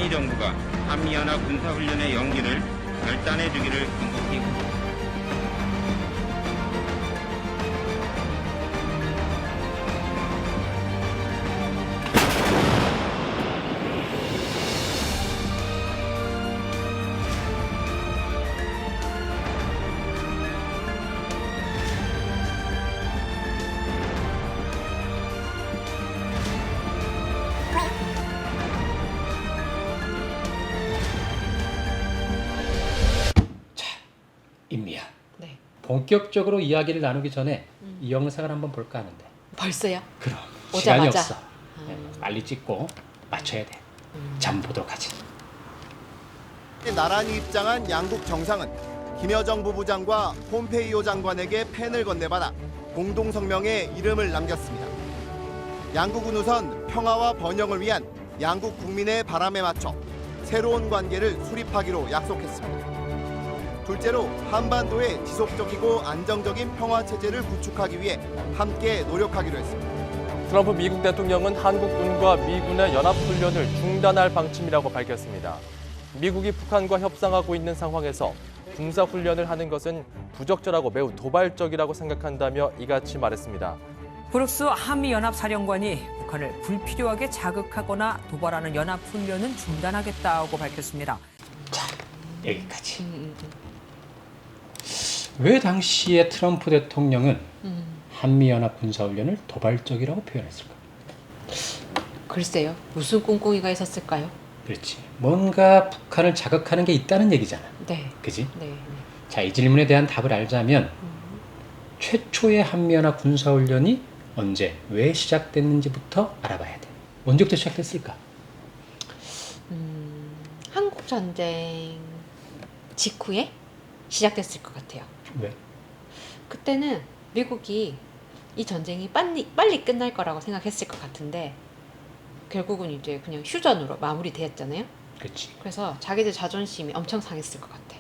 한미 정부가 한미연합 군사훈련의 연기를 결단해 주기를 간곡히 임미야. 네. 본격적으로 이야기를 나누기 전에 이 영상을 한번 볼까 하는데. 벌써요? 그럼 오자마자? 시간이 없어. 빨리 찍고 맞춰야 돼. 잠 보도록 하지. 나란히 입장한 양국 정상은 김여정 부부장과 폼페이오 장관에게 펜을 건네받아 공동 성명에 이름을 남겼습니다. 양국은 우선 평화와 번영을 위한 양국 국민의 바람에 맞춰 새로운 관계를 수립하기로 약속했습니다. 둘째로 한반도의 지속적이고 안정적인 평화 체제를 구축하기 위해 함께 노력하기로 했습니다. 트럼프 미국 대통령은 한국군과 미군의 연합훈련을 중단할 방침이라고 밝혔습니다. 미국이 북한과 협상하고 있는 상황에서 군사훈련을 하는 것은 부적절하고 매우 도발적이라고 생각한다며 이같이 말했습니다. 브룩스 한미연합사령관이 북한을 불필요하게 자극하거나 도발하는 연합훈련은 중단하겠다고 밝혔습니다. 자, 여기까지. 왜 당시에 트럼프 대통령은 한미연합 군사훈련을 도발적이라고 표현했을까? 글쎄요. 무슨 꿍꿍이가 있었을까요? 그렇지. 뭔가 북한을 자극하는 게 있다는 얘기잖아. 네. 그지? 네. 자, 이 질문에 대한 답을 알자면 최초의 한미연합 군사훈련이 언제, 왜 시작됐는지부터 알아봐야 돼. 언제부터 시작됐을까? 한국 전쟁 직후에 시작됐을 것 같아요. 왜? 그때는 미국이 이 전쟁이 빨리 끝날 거라고 생각했을 것 같은데 결국은 이제 그냥 휴전으로 마무리되었잖아요. 그렇지. 그래서 자기들 자존심이 엄청 상했을 것 같아.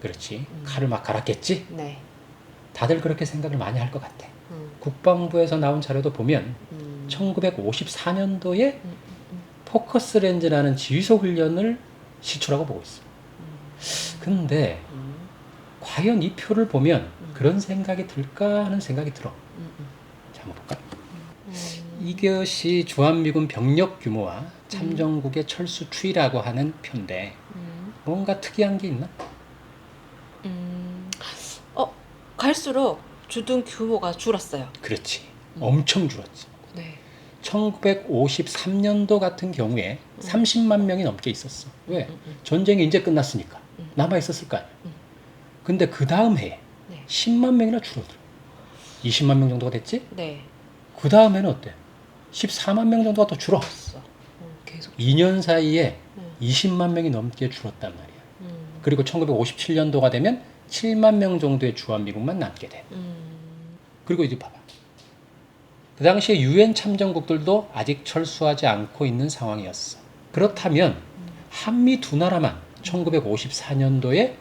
그렇지. 칼을 막 갈았겠지? 네. 다들 그렇게 생각을 많이 할 것 같아. 국방부에서 나온 자료도 보면 1954년도에 포커스 렌즈라는 지휘소 훈련을 시초라고 보고 있어. 근데 과연 이 표를 보면 그런 생각이 들까 하는 생각이 들어. 자, 한번 볼까? 이것이 주한미군 병력 규모와 참정국의 철수 추이라고 하는 표인데 뭔가 특이한 게 있나? 갈수록 주둔 규모가 줄었어요. 그렇지. 엄청 줄었지. 네. 1953년도 같은 경우에 30만 명이 넘게 있었어. 왜? 전쟁이 이제 끝났으니까. 남아 있었을 거 아니야. 근데 그 다음 해에 네. 10만 명이나 줄어들어. 20만 명 정도가 됐지? 네. 그 다음에는 어때? 14만 명 정도가 더 줄었어. 계속. 2년 사이에 20만 명이 넘게 줄었단 말이야. 그리고 1957년도가 되면 7만 명 정도의 주한미군만 남게 돼. 그리고 이제 봐봐. 그 당시에 유엔 참전국들도 아직 철수하지 않고 있는 상황이었어. 그렇다면 한미 두 나라만 1954년도에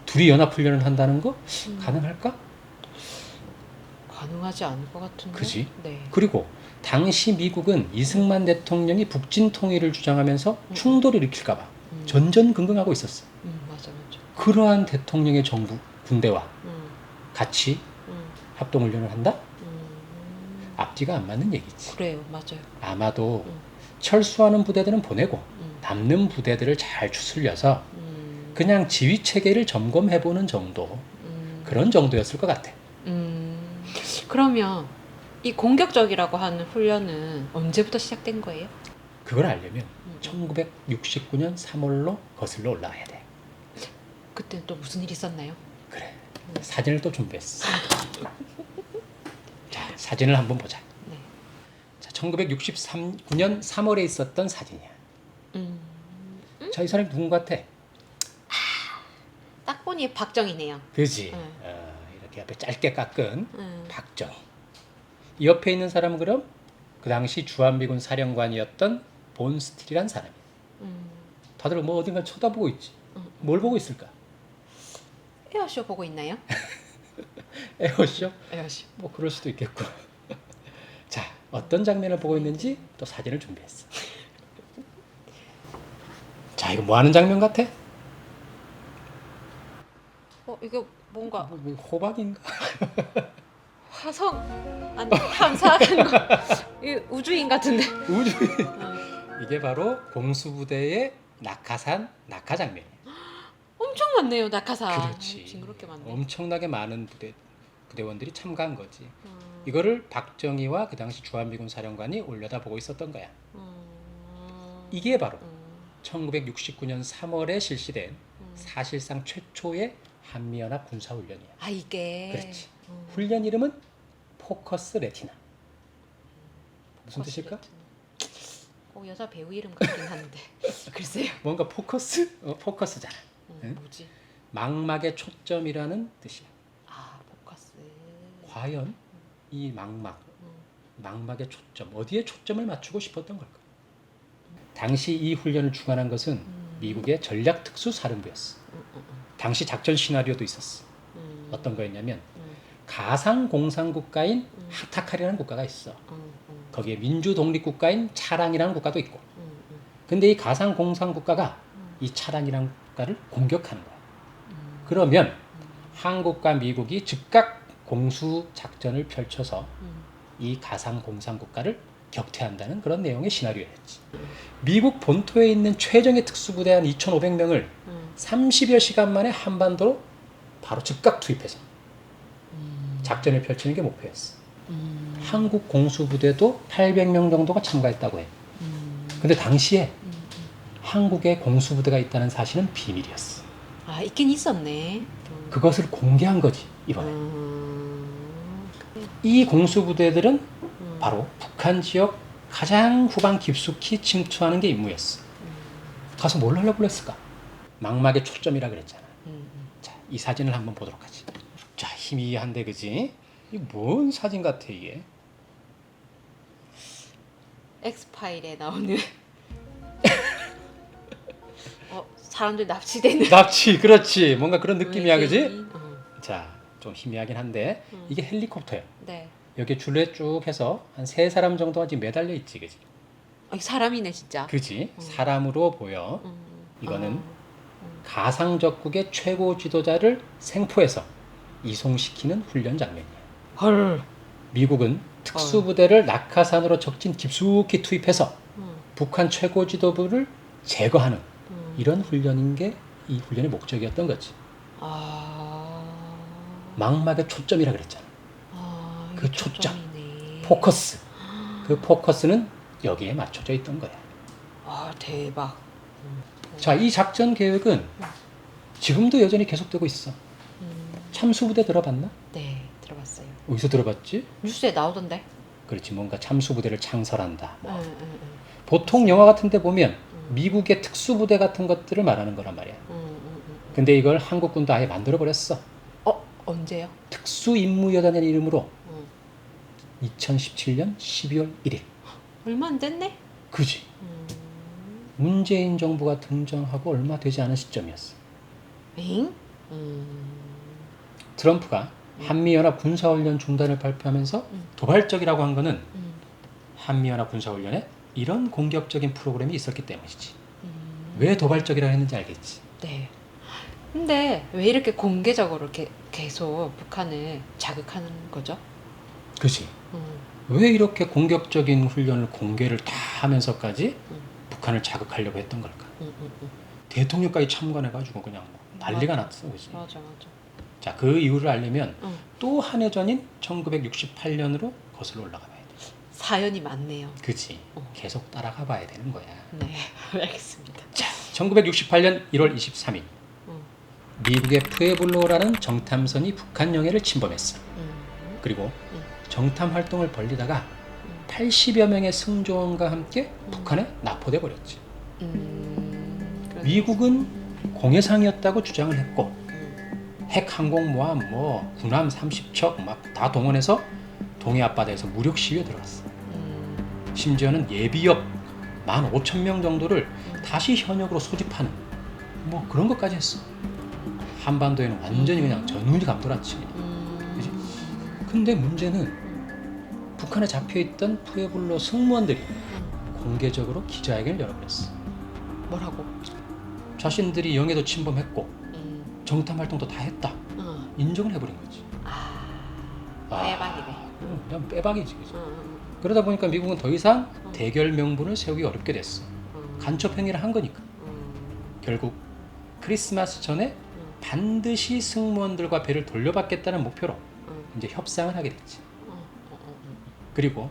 둘이 연합훈련을 한다는 거 가능할까? 가능하지 않을 것 같은데. 그지? 네. 그리고 당시 미국은 이승만 대통령이 북진 통일을 주장하면서 충돌을 일으킬까 봐 전전긍긍하고 있었어. 맞아. 그러한 대통령의 정부, 군대와 같이 합동훈련을 한다? 앞뒤가 안 맞는 얘기지. 그래요, 맞아요. 아마도 철수하는 부대들은 보내고 남는 부대들을 잘 추슬려서 그냥 지휘 체계를 점검해보는 정도, 그런 정도였을 것 같아. 그러면 이 공격적이라고 하는 훈련은 언제부터 시작된 거예요? 그걸 알려면 1969년 3월로 거슬러 올라가야 돼. 그때 또 무슨 일이 있었나요? 그래, 사진을 또 준비했어. 자, 사진을 한번 보자. 네. 자, 1969년 3월에 있었던 사진이야. 자, 이 사람이 누군 것 같아? 딱 보니 박정희네요. 그지? 응. 이렇게 앞에 짧게 깎은 박정희. 이 옆에 있는 사람은 그럼 그 당시 주한미군 사령관이었던 본 스틸이란 사람이야. 다들 뭐 어딘가 쳐다보고 있지. 뭘 보고 있을까? 에어쇼 보고 있나요? 에어쇼? 에어쇼. 뭐 그럴 수도 있겠고. 자, 어떤 장면을 보고 있는지 또 사진을 준비했어. 야, 이거 뭐 하는 장면 같아? 이거 뭔가 호박인가? 화성 아니 탐사하는 거 이 우주인 같은데. 우주. 이게 바로 공수부대의 낙하산 낙하 장면이야. 엄청 많네요 낙하산. 그렇지. 징그럽게 많네. 엄청나게 많은 부대원들이 참가한 거지. 이거를 박정희와 그 당시 주한미군 사령관이 올려다보고 있었던 거야. 이게 바로 1969년 3월에 실시된 사실상 최초의 한미연합 군사훈련이야. 아 이게. 그렇지. 훈련 이름은 포커스 레티나. 무슨 뜻일까? 여자 배우 이름 같긴 한데 글쎄요. 뭔가 포커스? 포커스잖아. 응? 뭐지? 망막의 초점이라는 뜻이야. 아 포커스. 과연 이 망막의 초점, 어디에 초점을 맞추고 싶었던 걸까? 당시 이 훈련을 주관한 것은 미국의 전략특수사령부였어. 당시 작전 시나리오도 있었어. 어떤 거였냐면 가상 공산국가인 하타칼이라는 국가가 있어. 거기에 민주독립국가인 차랑이라는 국가도 있고. 근데 이 가상 공산국가가 이 차랑이라는 국가를 공격하는 거야. 그러면 한국과 미국이 즉각 공수 작전을 펼쳐서 이 가상 공산국가를 격퇴한다는 그런 내용의 시나리오였지. 미국 본토에 있는 최정예 특수부대 한 2,500명을 30여 시간 만에 한반도로 바로 즉각 투입해서 작전을 펼치는 게 목표였어. 한국 공수부대도 800명 정도가 참가했다고 해. 근데 당시에 한국에 공수부대가 있다는 사실은 비밀이었어. 아 있긴 있었네. 그것을 공개한 거지 이번에. 이 공수부대들은 바로 북한 지역 가장 후방 깊숙이 침투하는 게 임무였어. 가서 뭘 하려고 그랬을까? 망막의 초점이라 그랬잖아. 자, 이 사진을 한번 보도록 하지. 자, 희미한데 그지? 이 뭔 사진 같아 이게? 엑스파일에 나오는 사람들 납치되는. 납치, 그렇지. 뭔가 그런 느낌이야, 그지? 외계인. 자, 좀 희미하긴 한데 이게 헬리콥터야. 네. 여기 줄에 쭉 해서 한 3사람 정도가 지금 매달려 있지, 그지? 사람이네 진짜. 그지? 사람으로 보여. 이거는 가상적국의 최고 지도자를 생포해서 이송시키는 훈련 장면이야. 헐. 미국은 특수부대를 낙하산으로 적진 깊숙이 투입해서 북한 최고 지도부를 제거하는 이런 훈련인 게 이 훈련의 목적이었던 거지. 망막의 초점이라 그랬잖아. 그 이게 초점, 초점이네. 포커스. 그 포커스는 여기에 맞춰져 있던 거야. 대박. 자, 이 작전 계획은 지금도 여전히 계속되고 있어. 참수부대 들어봤나? 네 들어봤어요. 어디서 들어봤지? 뉴스에 나오던데. 그렇지, 뭔가 참수부대를 창설한다. 뭐. 응. 보통 영화 같은 데 보면 미국의 특수부대 같은 것들을 말하는 거란 말이야. 근데 이걸 한국군도 아예 만들어버렸어. 언제요? 특수임무여단이라는 이름으로 2017년 12월 1일. 얼마 안 됐네. 그지? 문재인 정부가 등장하고 얼마 되지 않은 시점이었어. 엥? 트럼프가 한미연합 군사훈련 중단을 발표하면서 도발적이라고 한 거는 한미연합 군사훈련에 이런 공격적인 프로그램이 있었기 때문이지. 왜 도발적이라고 했는지 알겠지? 네. 근데 왜 이렇게 공개적으로 이렇게 계속 북한을 자극하는 거죠? 그지? 왜 이렇게 공격적인 훈련을 공개를 다 하면서까지 북한을 자극하려고 했던 걸까? 대통령까지 참관해가지고 그냥 뭐 난리가 났어, 그지? 맞아. 자, 그 이유를 알려면 또 한 해 전인 1968년으로 거슬러 올라가 봐야 돼. 사연이 많네요. 그지? 계속 따라가 봐야 되는 거야. 네, 알겠습니다. 자, 1968년 1월 23일 미국의 푸에블로라는 정탐선이 북한 영해를 침범했어. 그리고 정탐 활동을 벌리다가 80여 명의 승조원과 함께 북한에 납포돼 버렸지. 미국은 공해상이었다고 주장을 했고 핵 항공모함, 뭐 군함 30척 막 다 동원해서 동해 앞바다에서 무력 시위에 들어갔어. 심지어는 예비역 15,000명 정도를 다시 현역으로 소집하는 뭐 그런 것까지 했어. 한반도에는 완전히 그냥 전운이 감돌았지. 그치? 근데 문제는 북한에 잡혀있던 푸에블로 승무원들이 공개적으로 기자회견을 열어버렸어. 뭐라고? 자신들이 영해도 침범했고 정탐 활동도 다 했다. 인정을 해버린 거지. 빼박이네. 그냥 빼박이지. 그죠? 그러다 보니까 미국은 더 이상 대결 명분을 세우기 어렵게 됐어. 간첩 행위를 한 거니까. 결국 크리스마스 전에 반드시 승무원들과 배를 돌려받겠다는 목표로 이제 협상을 하게 됐지. 그리고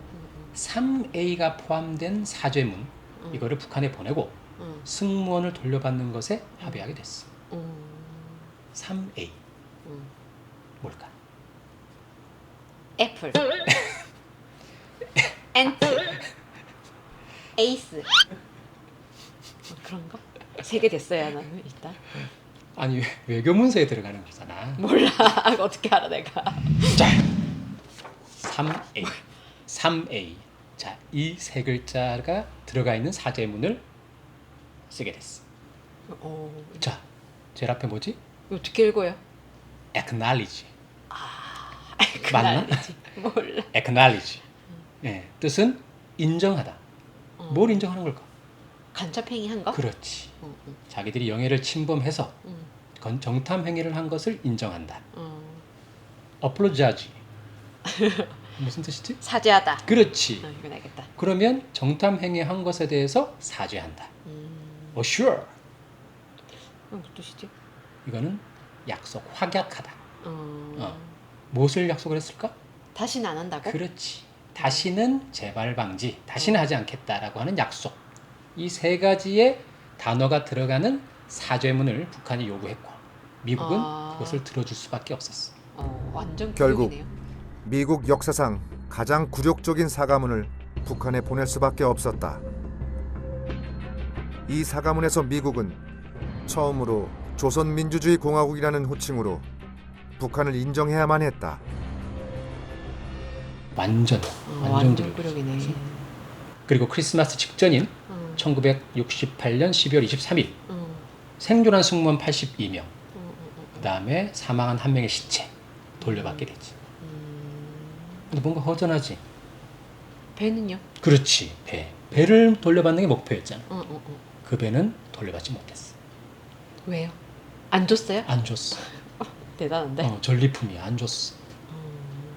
3A가 포함된 사죄문 이거를 북한에 보내고 승무원을 돌려받는 것에 합의하게 됐어. 3A 뭘까? 애플, 엔트, 에이스. 그런가? 3개 됐어야 나는 일단. 아니 외교 문서에 들어가는 거잖아. 몰라. 어떻게 알아 내가. 자, 3A, 3A. 자, 이 세 글자가 들어가 있는 사죄문을 쓰게 됐어. 자, 제일 앞에 뭐지? 어떻게 읽어요? Acknowledge. 맞나? 몰라. Acknowledge. 예, 뜻은 인정하다. 뭘 인정하는 걸까? 간첩행위 한 거? 그렇지. 자기들이 영해를 침범해서 정탐 행위를 한 것을 인정한다. apologize. 무슨 뜻이지? 사죄하다. 그렇지. 이건 알겠다. 그러면 정탐 행위 한 것에 대해서 사죄한다. assure. 무슨 뜻이지? 이거는 약속, 확약하다. 무엇을 약속을 했을까? 다시는 안 한다고? 그렇지. 다시는 재발 방지, 다시는 하지 않겠다라고 하는 약속. 이 세 가지의 단어가 들어가는 사죄문을 북한이 요구했고 미국은 그것을 들어줄 수밖에 없었어. 완전 결국 굴욕이네요. 미국 역사상 가장 굴욕적인 사과문을 북한에 보낼 수밖에 없었다. 이 사과문에서 미국은 처음으로 조선민주주의 공화국이라는 호칭으로 북한을 인정해야만 했다. 완전 완전 굴욕이네. 그리고 크리스마스 직전인 1968년 12월 23일 생존한 승무원 82명 그 다음에 사망한 한 명의 시체 돌려받게 되지. 근데 뭔가 허전하지? 배는요? 그렇지. 배를 돌려받는 게 목표였잖아. 어. 그 배는 돌려받지 못했어. 왜요? 안 줬어요? 안 줬어. 대단한데? 전리품이야. 안 줬어.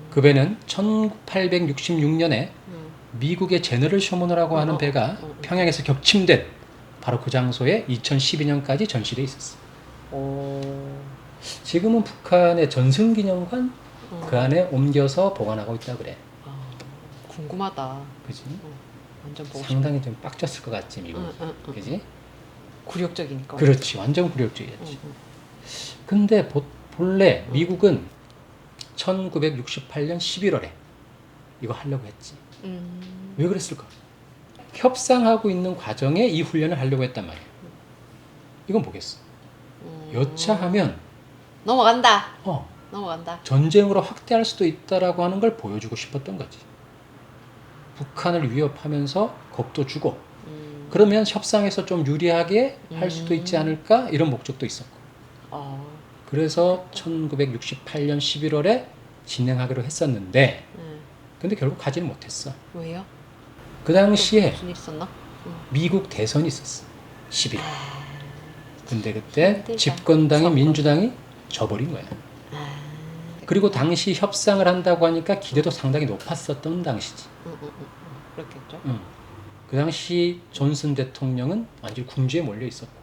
그 배는 1866년에 미국의 제너럴 쇼먼이라고 하는 배가 평양에서 격침된 바로 그 장소에 2012년까지 전시돼 있었어. 지금은 북한의 전승기념관 그 안에 옮겨서 보관하고 있다 그래. 궁금하다. 그지? 완전 보고 상당히 좀 빡쳤을 것 같지 미국. 그지? 굴욕적이니까. 그렇지. 완전 굴욕적이었지. 근데 본래 미국은 1968년 11월에 이거 하려고 했지. 왜 그랬을까? 협상하고 있는 과정에 이 훈련을 하려고 했단 말이야. 이건 뭐겠어? 여차하면 넘어간다. 넘어간다. 전쟁으로 확대할 수도 있다라고 하는 걸 보여주고 싶었던 거지. 북한을 위협하면서 겁도 주고 그러면 협상에서 좀 유리하게 할 수도 있지 않을까 이런 목적도 있었고. 그래서 1968년 11월에 진행하기로 했었는데 근데 결국 가지는 못했어. 왜요? 그 당시에 무슨 일 있었나? 미국 대선이 있었어. 11월. 근데 그때 힘들다. 집권당인 선거. 민주당이 져버린 거야. 그리고 당시 협상을 한다고 하니까 기대도 상당히 높았었던 당시지. 그렇겠죠. 그 당시 존슨 대통령은 완전히 궁지에 몰려 있었고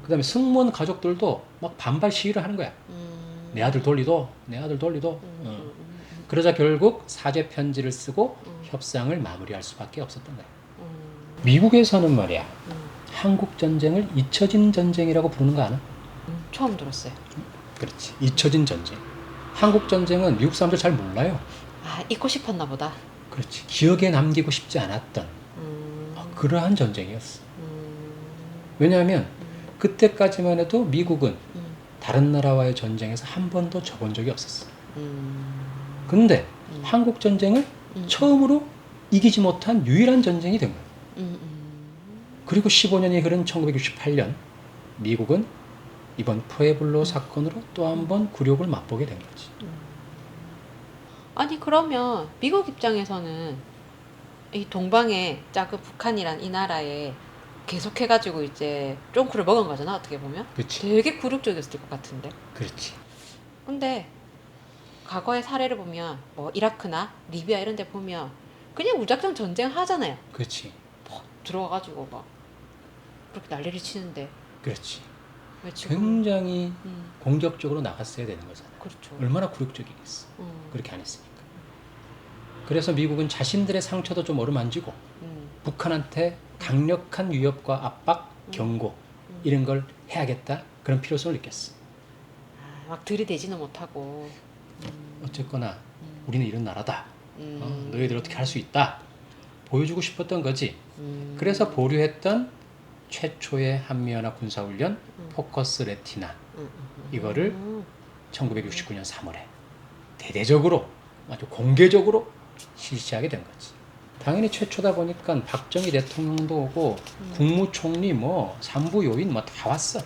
그 다음에 승무원 가족들도 막 반발 시위를 하는 거야. 내 아들 돌리도 내 아들 돌리도. 그러자 결국 사죄 편지를 쓰고 협상을 마무리할 수밖에 없었던 거야. 미국에서는 말이야 한국 전쟁을 잊혀진 전쟁이라고 부르는 거 아나? 처음 들었어요. 그렇지. 잊혀진 전쟁. 한국 전쟁은 미국 사람들 잘 몰라요. 잊고 싶었나 보다. 그렇지. 기억에 남기고 싶지 않았던 그러한 전쟁이었어. 왜냐하면 그때까지만 해도 미국은 다른 나라와의 전쟁에서 한 번도 져본 적이 없었어. 근데 한국 전쟁을 처음으로 이기지 못한 유일한 전쟁이 된 거야. 그리고 15년이 흐른 1968년 미국은 이번 푸에블로 사건으로 또 한 번 굴욕을 맛보게 된 거지. 아니 그러면 미국 입장에서는 이 동방의 작은 북한이란 이 나라에 계속해가지고 이제 쫑크를 먹은 거잖아 어떻게 보면. 그렇지. 되게 굴욕적이었을 것 같은데. 그렇지. 근데 과거의 사례를 보면 뭐 이라크나 리비아 이런 데 보면 그냥 무작정 전쟁 하잖아요. 그렇지. 들어와가지고 막 그렇게 난리를 치는데 그렇지. 왜 지금? 굉장히 공격적으로 나갔어야 되는 거잖아. 그렇죠. 얼마나 굴욕적이겠어. 그렇게 안 했으니까. 그래서 미국은 자신들의 상처도 좀 어루만지고 북한한테 강력한 위협과 압박, 경고 이런 걸 해야겠다. 그런 필요성을 느꼈어. 아, 막 들이대지는 못하고. 어쨌거나 우리는 이런 나라다. 너희들 어떻게 할 수 있다. 보여주고 싶었던 거지. 그래서 보류했던 최초의 한미연합 군사훈련 포커스 레티나 이거를 1969년 3월에 대대적으로 아주 공개적으로 실시하게 된 거지. 당연히 최초다 보니까 박정희 대통령도 오고 국무총리 뭐 산부 요인 뭐 다 왔어.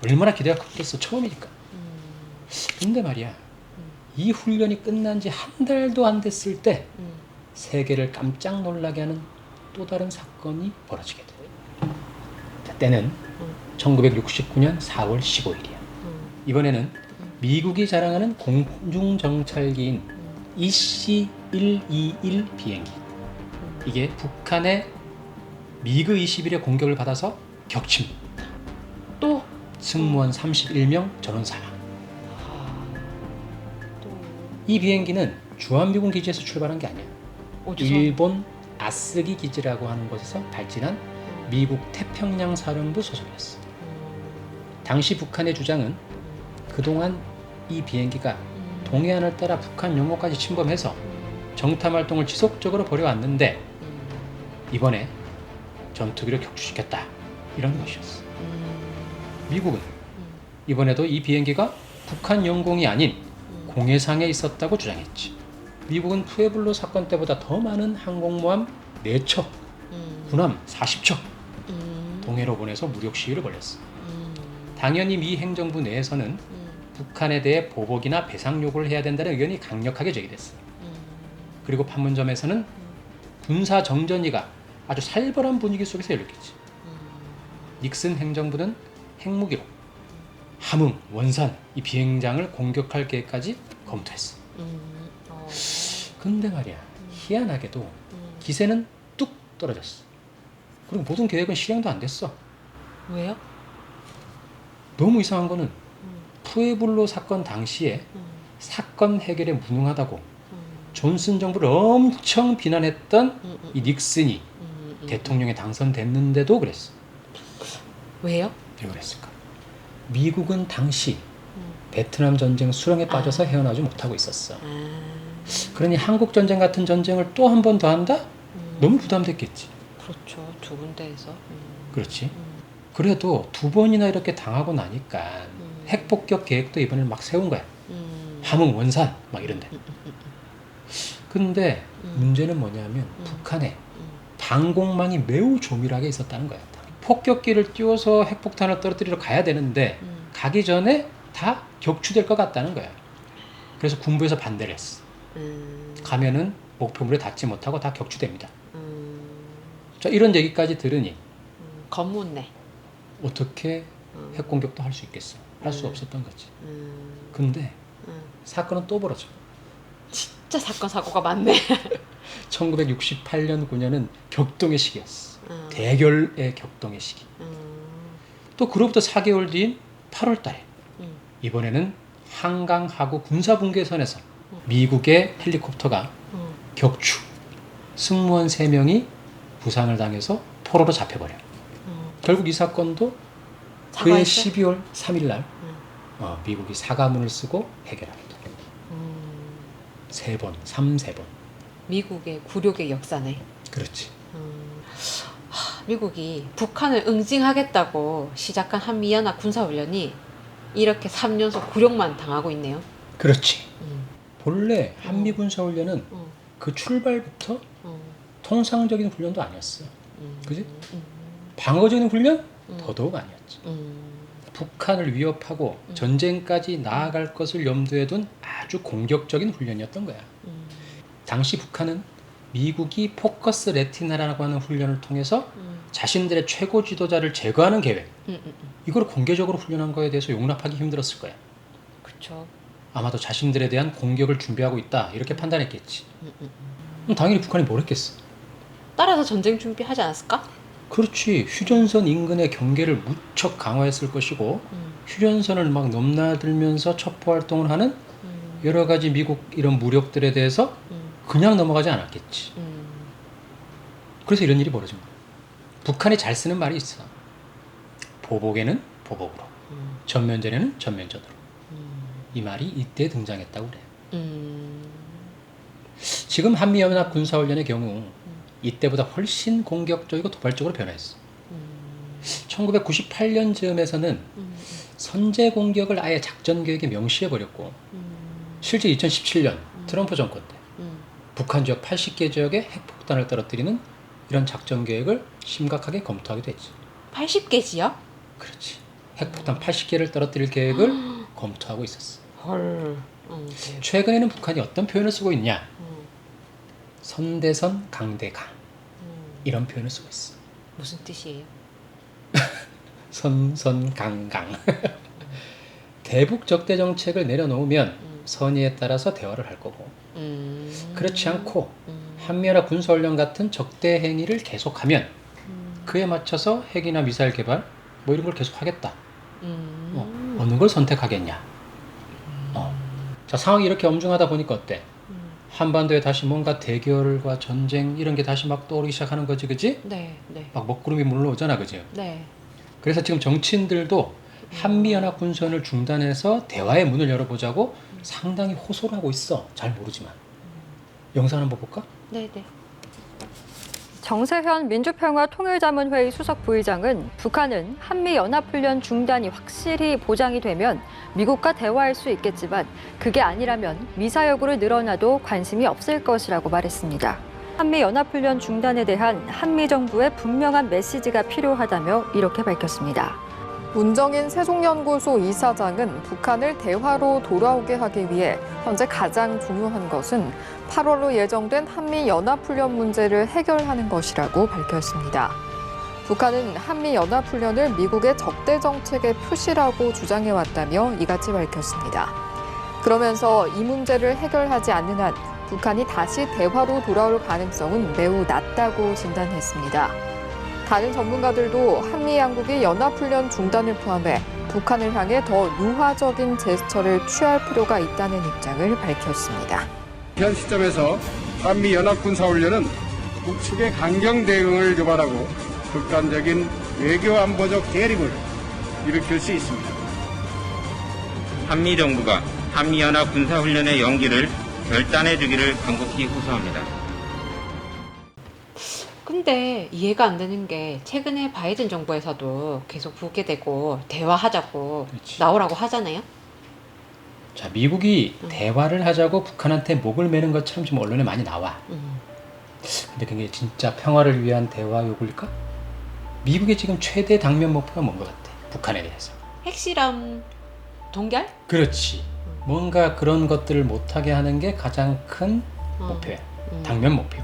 얼마나 기대가 컸겠어. 처음이니까. 근데 말이야 이 훈련이 끝난 지 한 달도 안 됐을 때 세계를 깜짝 놀라게 하는 또 다른 사건이 벌어지게 돼. 때는 1969년 4월 15일이야. 이번에는 미국이 자랑하는 공중정찰기인 EC-121 비행기. 이게 북한의 미그 21의 공격을 받아서 격침. 또 승무원 31명 전원 사망. 이 비행기는 주한미군 기지에서 출발한 게 아니야. 어디서? 일본 아스기 기지라고 하는 곳에서 발진한 미국 태평양 사령부 소속이었어. 당시 북한의 주장은 그동안 이 비행기가 동해안을 따라 북한 영토까지 침범해서 정탐 활동을 지속적으로 벌여왔는데 이번에 전투기를 격추시켰다. 이런 것이었어. 미국은 이번에도 이 비행기가 북한 영공이 아닌 공해상에 있었다고 주장했지. 미국은 푸에블로 사건 때보다 더 많은 항공모함 4척, 군함 40척 동해로 보내서 무력 시위를 벌였어. 당연히 미 행정부 내에서는 북한에 대해 보복이나 배상 요구를 해야 된다는 의견이 강력하게 제기됐어. 그리고 판문점에서는 군사 정전이가 아주 살벌한 분위기 속에서 열렸겠지. 닉슨 행정부는 핵무기로 함흥, 원산 이 비행장을 공격할 계획까지 검토했어. 근데 말이야 희한하게도 기세는 뚝 떨어졌어. 그리고 모든 계획은 실행도 안 됐어. 왜요? 너무 이상한 거는 푸에블로 사건 당시에 사건 해결에 무능하다고 존슨 정부를 엄청 비난했던 이 닉슨이 대통령에 당선됐는데도 그랬어. 왜요? 왜 그랬을까? 미국은 당시 베트남 전쟁 수렁에 빠져서 헤어나오지 못하고 있었어. 그러니 한국 전쟁 같은 전쟁을 또 한 번 더 한다? 너무 부담됐겠지. 그렇죠. 두 군데에서. 그렇지. 그래도 2번이나 이렇게 당하고 나니까 핵폭격 계획도 이번에 막 세운 거야. 함흥, 원산 막 이런데. 근데 문제는 뭐냐면 북한에 방공망이 매우 조밀하게 있었다는 거야. 폭격기를 띄워서 핵폭탄을 떨어뜨리러 가야 되는데 가기 전에 다 격추될 것 같다는 거야. 그래서 군부에서 반대를 했어. 가면은 목표물에 닿지 못하고 다 격추됩니다. 자, 이런 얘기까지 들으니 검문네. 어떻게 핵공격도 할 수 있겠어? 할 수 없었던 거지. 근데 사건은 또 벌어져. 진짜 사건 사고가 많네. 1968년 9년은 격동의 시기였어. 대결의 격동의 시기. 또 그로부터 4개월 뒤인 8월 달에 이번에는 한강 하구 군사분계선에서 미국의 헬리콥터가 격추, 승무원 3명이 부상을 당해서 포로로 잡혀버려. 결국 이 사건도 그해 12월 3일 날 미국이 사과문을 쓰고 해결합니다. 3번, 3번. 미국의 굴욕의 역사네. 그렇지. 미국이 북한을 응징하겠다고 시작한 한미연합 군사훈련이 이렇게 3년속 굴욕만 당하고 있네요. 그렇지. 본래 한미 군사훈련은 그 출발부터 통상적인 훈련도 아니었어. 그지? 방어적인 훈련? 더더욱 아니었지. 북한을 위협하고 전쟁까지 나아갈 것을 염두에 둔 아주 공격적인 훈련이었던 거야. 당시 북한은 미국이 포커스 레티나라고 하는 훈련을 통해서 자신들의 최고 지도자를 제거하는 계획, 이걸 공개적으로 훈련한 거에 대해서 용납하기 힘들었을 거야. 그렇죠. 아마도 자신들에 대한 공격을 준비하고 있다 이렇게 판단했겠지. 그럼 당연히 북한이 뭘 했겠어? 따라서 전쟁 준비하지 않았을까? 그렇지. 휴전선 인근의 경계를 무척 강화했을 것이고 휴전선을 막 넘나들면서 첩보 활동을 하는 여러 가지 미국 이런 무력들에 대해서 그냥 넘어가지 않았겠지. 그래서 이런 일이 벌어진 거야. 북한이 잘 쓰는 말이 있어. 보복에는 보복으로, 전면전에는 전면전으로. 이 말이 이때 등장했다고 그래. 지금 한미연합 군사훈련의 경우 이때보다 훨씬 공격적이고 도발적으로 변화했어. 1998년쯤에서는 선제 공격을 아예 작전 계획에 명시해버렸고 실제 2017년 트럼프 정권 때 북한 지역 80개 지역에 핵폭탄을 떨어뜨리는 이런 작전 계획을 심각하게 검토하기도 했지. 80개 지역? 그렇지. 핵폭탄 80개를 떨어뜨릴 계획을 검토하고 있었어. 헐. 최근에는 북한이 어떤 표현을 쓰고 있냐? 선대선 강대강 이런 표현을 쓰고 있어. 무슨 뜻이에요? 선선강강. 대북 적대 정책을 내려놓으면 선의에 따라서 대화를 할 거고 그렇지 않고 한미연합 군사훈련 같은 적대 행위를 계속하면 그에 맞춰서 핵이나 미사일 개발 뭐 이런 걸 계속하겠다. 어느 걸 선택하겠냐. 자, 상황이 이렇게 엄중하다 보니까 어때? 한반도에 다시 뭔가 대결과 전쟁 이런 게 다시 막 떠오르기 시작하는 거지, 그지? 네, 네. 막 먹구름이 물러오잖아, 그지? 네. 그래서 지금 정치인들도 한미연합 군사훈련을 중단해서 대화의 문을 열어보자고 상당히 호소를 하고 있어. 잘 모르지만. 영상 한번 볼까? 네, 네. 정세현 민주평화통일자문회의 수석 부의장은 북한은 한미연합훈련 중단이 확실히 보장이 되면 미국과 대화할 수 있겠지만 그게 아니라면 미사여구를 늘어나도 관심이 없을 것이라고 말했습니다. 한미연합훈련 중단에 대한 한미 정부의 분명한 메시지가 필요하다며 이렇게 밝혔습니다. 문정인 세종연구소 이사장은 북한을 대화로 돌아오게 하기 위해 현재 가장 중요한 것은 8월로 예정된 한미연합훈련 문제를 해결하는 것이라고 밝혔습니다. 북한은 한미연합훈련을 미국의 적대 정책의 표시라고 주장해왔다며 이같이 밝혔습니다. 그러면서 이 문제를 해결하지 않는 한 북한이 다시 대화로 돌아올 가능성은 매우 낮다고 진단했습니다. 다른 전문가들도 한미 양국이 연합훈련 중단을 포함해 북한을 향해 더 유화적인 제스처를 취할 필요가 있다는 입장을 밝혔습니다. 현 시점에서 한미 연합 군사훈련은 북측의 강경 대응을 유발하고 극단적인 외교 안보적 대립을 일으킬 수 있습니다. 한미 정부가 한미연합 군사훈련의 연기를 결단해 주기를 간곡히 호소합니다. 근데 이해가 안 되는 게 최근에 바이든 정부에서도 계속 부게 되고 대화하자고 그렇지. 나오라고 하잖아요. 자, 미국이 대화를 하자고 북한한테 목을 매는 것처럼 지금 언론에 많이 나와. 근데 그게 진짜 평화를 위한 대화 요구일까? 미국의 지금 최대 당면 목표가 뭔 것 같아? 북한에 대해서. 핵실험 동결? 그렇지. 뭔가 그런 것들을 못하게 하는 게 가장 큰 목표야. 당면 목표.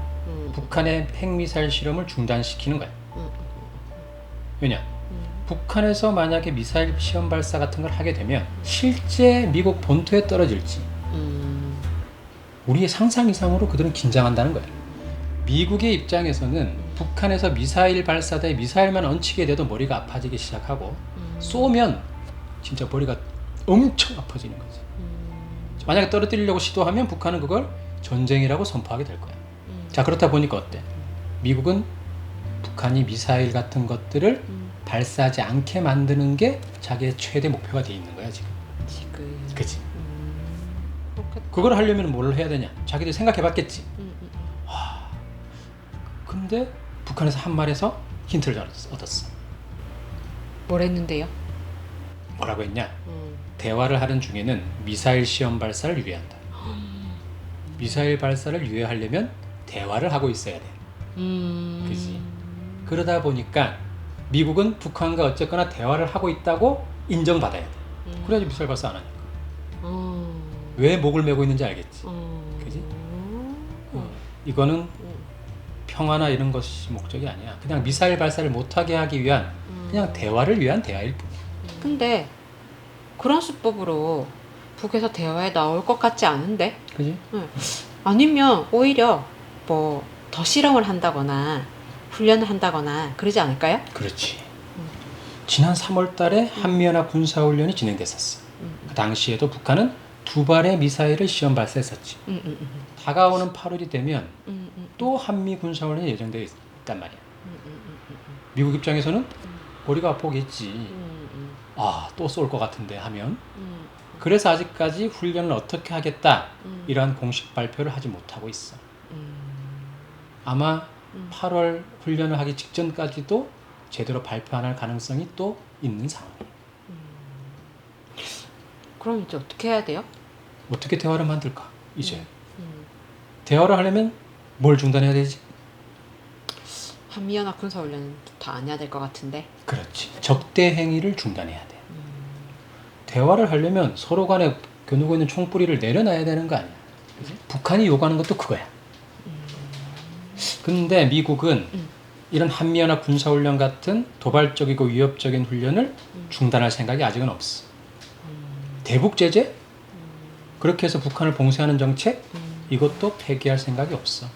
북한의 핵미사일 실험을 중단시키는 거야. 왜냐? 북한에서 만약에 미사일 시험 발사 같은 걸 하게 되면 실제 미국 본토에 떨어질지 우리의 상상 이상으로 그들은 긴장한다는 거야. 미국의 입장에서는 북한에서 미사일 발사대 미사일만 얹히게 돼도 머리가 아파지기 시작하고 쏘면 진짜 머리가 엄청 아파지는 거지. 만약에 떨어뜨리려고 시도하면 북한은 그걸 전쟁이라고 선포하게 될 거야. 자, 그렇다 보니까 어때? 미국은 북한이 미사일 같은 것들을 발사하지 않게 만드는 게 자기의 최대 목표가 돼 있는 거야 지금. 그치? 그걸 하려면 뭘 해야 되냐? 자기들 생각해봤겠지. 근데 북한에서 한 말에서 힌트를 얻었어. 뭘 했는데요? 뭐라고 했냐? 대화를 하는 중에는 미사일 시험 발사를 유예한다. 미사일 발사를 유예하려면 대화를 하고 있어야 돼. 그치? 그러다 보니까 미국은 북한과 어쨌거나 대화를 하고 있다고 인정받아야 돼. 그래야지 미사일 발사 안 하니까. 왜 목을 메고 있는지 알겠지? 그지? 이거는 평화나 이런 것이 목적이 아니야. 그냥 미사일 발사를 못하게 하기 위한 그냥 대화를 위한 대화일 뿐이야. 근데 그런 수법으로 북에서 대화에 나올 것 같지 않은데? 그지? 아니면 오히려 뭐 더 실험을 한다거나 훈련을 한다거나 그러지 않을까요? 그렇지. 지난 3월 달에 한미연합 군사훈련이 진행됐었어. 그 당시에도 북한은 2발의 미사일을 시험 발사했었지. 다가오는 8월이 되면 또 한미 군사훈련이 예정되어 있단 말이야. 미국 입장에서는 머리가 아프겠지. 아, 또 쏠 것 같은데 하면. 그래서 아직까지 훈련을 어떻게 하겠다 이러한 공식 발표를 하지 못하고 있어. 아마 8월 훈련을 하기 직전까지도 제대로 발표 안 할 가능성이 또 있는 상황이에요. 그럼 이제 어떻게 해야 돼요? 어떻게 대화를 만들까? 이제 대화를 하려면 뭘 중단해야 되지? 한미연합 군사훈련부터 안 해야 될 것 같은데. 그렇지. 적대 행위를 중단해야 돼. 대화를 하려면 서로 간에 겨누고 있는 총뿌리를 내려놔야 되는 거 아니야. 그치? 북한이 요구하는 것도 그거야. 근데 미국은 이런 한미연합 군사훈련 같은 도발적이고 위협적인 훈련을 중단할 생각이 아직은 없어. 대북 제재? 그렇게 해서 북한을 봉쇄하는 정책? 이것도 폐기할 생각이 없어.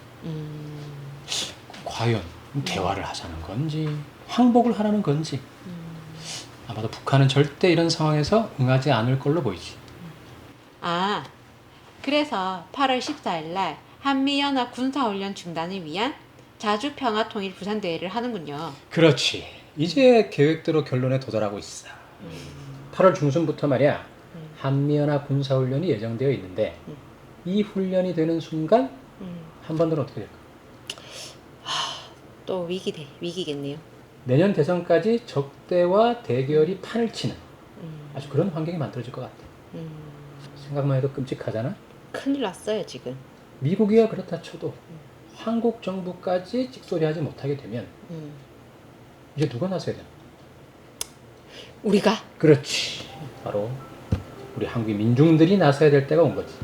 과연 대화를 하자는 건지 항복을 하라는 건지 아마도 북한은 절대 이런 상황에서 응하지 않을 걸로 보이지. 아, 그래서 8월 14일 날 한미연합 군사훈련 중단을 위한 자주평화통일 부산대회를 하는군요. 그렇지. 이제 계획대로 결론에 도달하고 있어. 8월 중순부터 말이야. 한미연합 군사훈련이 예정되어 있는데 이 훈련이 되는 순간 한반도는 어떻게 될까? 또 위기겠네요. 내년 대선까지 적대와 대결이 판을 치는 아주 그런 환경이 만들어질 것 같아. 생각만 해도 끔찍하잖아. 큰일 났어요 지금. 미국이야 그렇다 쳐도 한국 정부까지 찍소리하지 못하게 되면 이제 누가 나서야 되나? 우리가? 그렇지. 바로 우리 한국의 민중들이 나서야 될 때가 온 거지.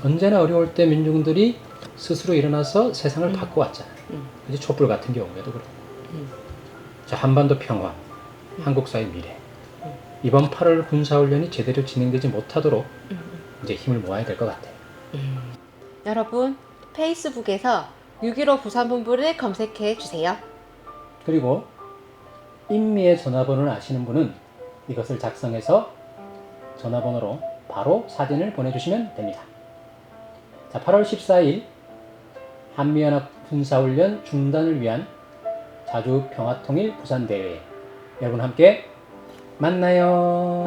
언제나 어려울 때 민중들이 스스로 일어나서 세상을 바꿔왔잖아. 이제 촛불 같은 경우에도 그렇고. 자, 한반도 평화, 한국사의 미래. 이번 8월 군사훈련이 제대로 진행되지 못하도록 이제 힘을 모아야 될 것 같아요. 여러분 페이스북에서 6.15 부산본부를 검색해 주세요. 그리고 인미의 전화번호를 아시는 분은 이것을 작성해서 전화번호로 바로 사진을 보내주시면 됩니다. 자, 8월 14일 한미연합 군사훈련 중단을 위한 자주평화통일 부산대회 여러분 함께 만나요.